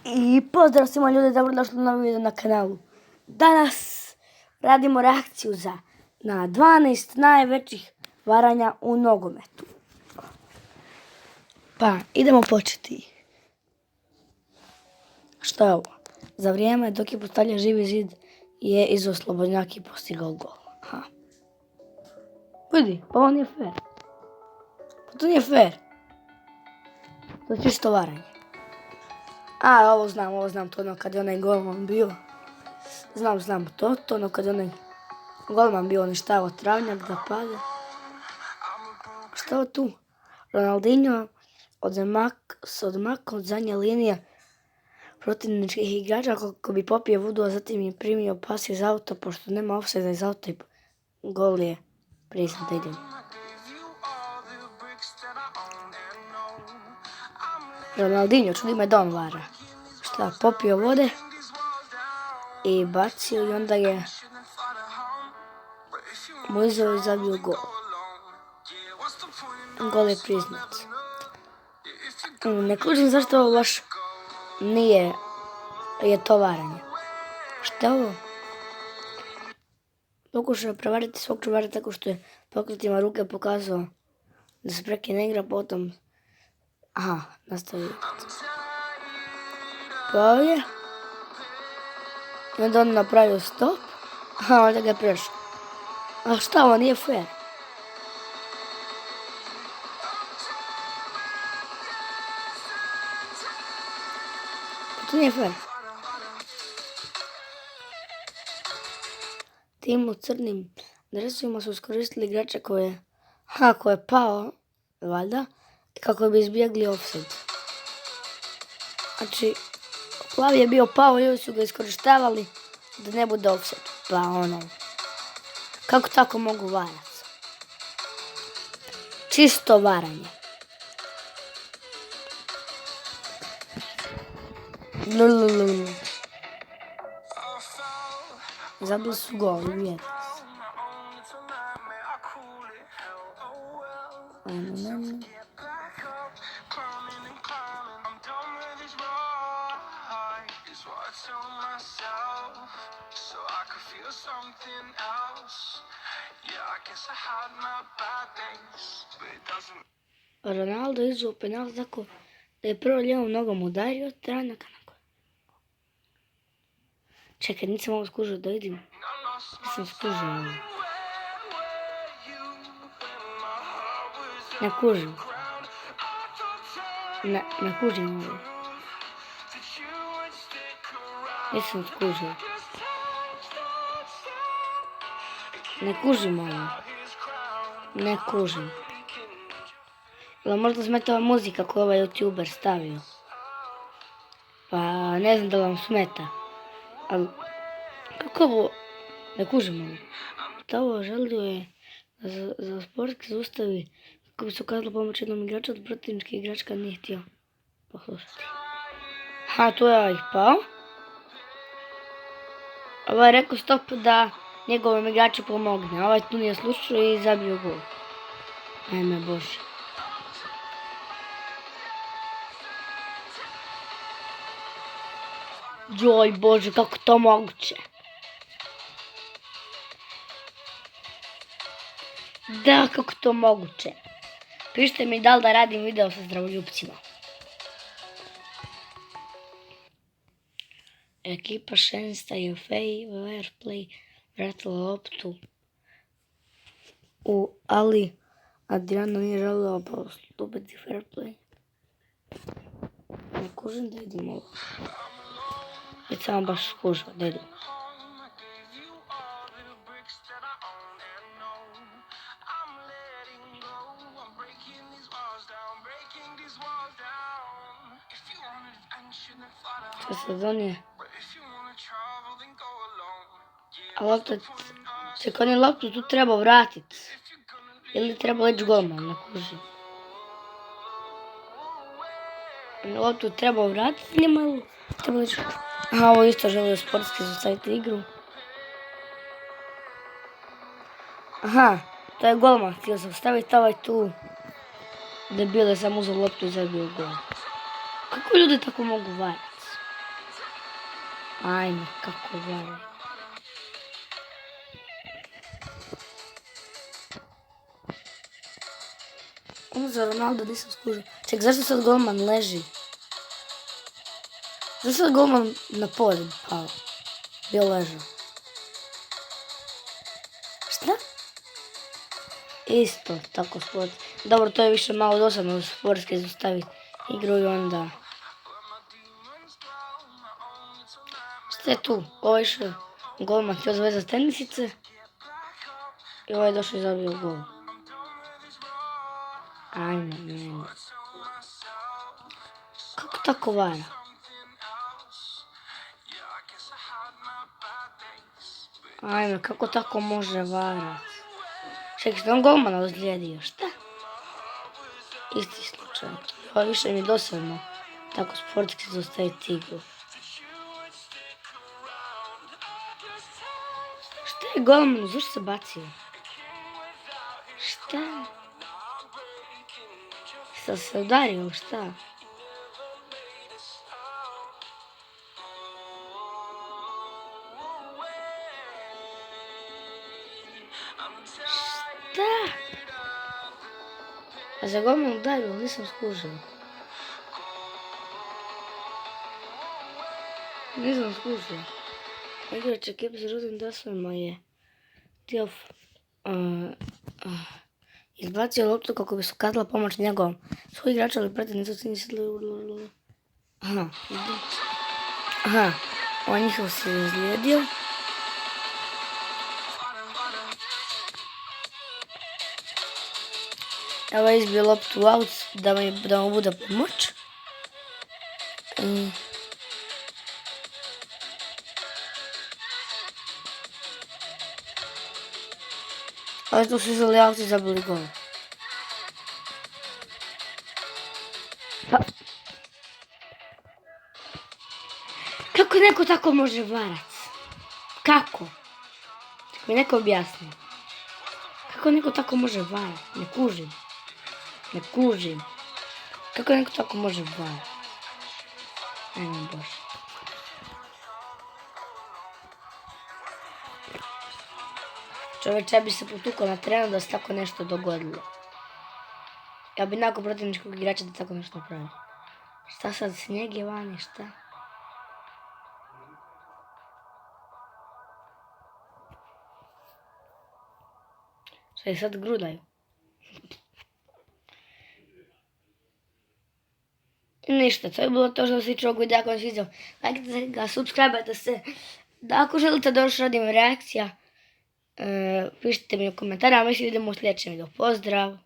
I pozdrav svima ljudi, dobrodošli na novi video na kanalu. Danas radimo reakciju na 12 najvećih varanja u nogometu. Pa, idemo početi. Što je ovo? Za vrijeme dok je postavlja Živi zid je Izo Slobodnjak postigao gol. Vidi, pa ovo nije fair. Pa to nije fair. To je čisto varanje. Ovo znam, to ono kad je onaj golman bio. Znam, to ono kad je onaj golman bio uništavao travnjak da pada. Što je tu? Ronaldinho se odmakao od zadnje linije protivničkih igrača kako bi popio vodu, a zatim je primio pas iz auta, pošto nema ofsajda iz auta i gol je priznat. Idemo. Ronaldinho, čuli me da on vara. Šta, popio vode i bacio i onda je mu Izo zabio gol. Gol je priznat. Ne kužim zašto ovo baš nije to varanje. Šta je ovo? Pokušao je prevariti svog čuvara tako što je pokretima ruke pokazao da se prekine igra, potom nastavio igrati. Pa je. I onda on napravio stop. Onda ga je prešao. A šta, ovo nije fair. To nije fair. Tim u crnim dresovima su iskoristili igrača koji je pao, valjda, kako bi izbjegli ofsajd. Znači, plavi je bio pao i ovi su ga iskorištavali da ne bude ofsajd. Pa kako tako mogu varati? Čisto varanje. Zabili su gol, vidjeti. Ronaldo izveo penal tako da je prvo lijevom nogom udario travnjaka na gol. Čekaj, nisam ovo skužio da vidim. Nisam skužio ovo. Ne kužim. Ne kužim ovo. Nisam skužio. Ne kužim ovo. Ne kužim. Ili možda smeta ova muzika koju ovaj youtuber stavio. Pa ne znam da vam smeta. Ali kako ovo? Ne kužim ovo. Da ovo želio je za sportski zaustavi kako bi se ukazalo pomoć jednom igraču, od protivnički igračka nije htio poslušati. Tu je ovaj pao. Ovaj je rekao stop da njegovom igraču pomogne. Ovaj tu nije slušao i zabio gol. Ajme Bože. Joj Bože, kako to moguće? Da, kako to moguće? Pišite mi da li da radim video sa zdravoljupcima. Ekipa Šensta je fair play vratila loptu ali Adriano nije želeo postupiti fair play. Ne kužim da vidim ovo. Već sam baš skužio, da idem. Što se donije? A lopta, čekaj, on je loptu tu trebao vratiti. Ili treba leći golman, ne kužim. Loptu trebao vratiti, nema treba leći. Ovo isto želio sportski zaustaviti igru. To je golman htio zaustaviti, ovaj tu debil je sam uzeo loptu i zabio gol. Kako ljudi tako mogu varati? Ajme, kako varaju. Ono za Ronaldo nisam skužio. Ček, zašto sad golman leži? Zašto sad golman na polju pao? Bio ležao. Šta? Isto, tako sport. Dobro, to je više malo dosadno sportski izostaviti igru i onda... Šta je tu? Ovo je išao golman htio zvezat tenisice i ovo je došao i zabio gol. Ajme. Kako tako vara? Ajme, kako tako može varat? Čekaj, što on golmana ozlijedio, šta? Isti slučaj. Ovo više mi dosadno tako sportski izostaviti igru. Šta je golman? Zašto se bacio? Šta? Sad se udario, šta? Šta? A za golman udario, nisam skužila. Nisam skužila. Igrač ekipe sa žutim dresovima je htio izbacio loptu kako bi se ukazala pomoć njegovom. Svoj igrač, ali protiv nisu svi mislili... Aha, on njihov se izlijedio. Evo je izbio loptu u aut da mu bude pomoć. Ali tu su izvali aut i zabili gol. Kako neko tako može varat? Kako? Nek mi neko objasni. Kako neko tako može varat? Ne kužim. Kako neko tako može varat? Ajme Bože. Čovječ, ja bi se potukao na terenu da se tako nešto dogodilo. Ja bi nakon protivničkog igrača da tako nešto napravi. Šta sad, snijeg je vani, šta? Šta je sad grudaju? Ništa, to je bilo to što se čovjek videa ako vam sviđao. Lajkajte ga, subscribe-ajte se. Da ako želite da još radim reakcija, pišite mi u komentarima, mi se vidimo u sljedećem videu. Pozdrav!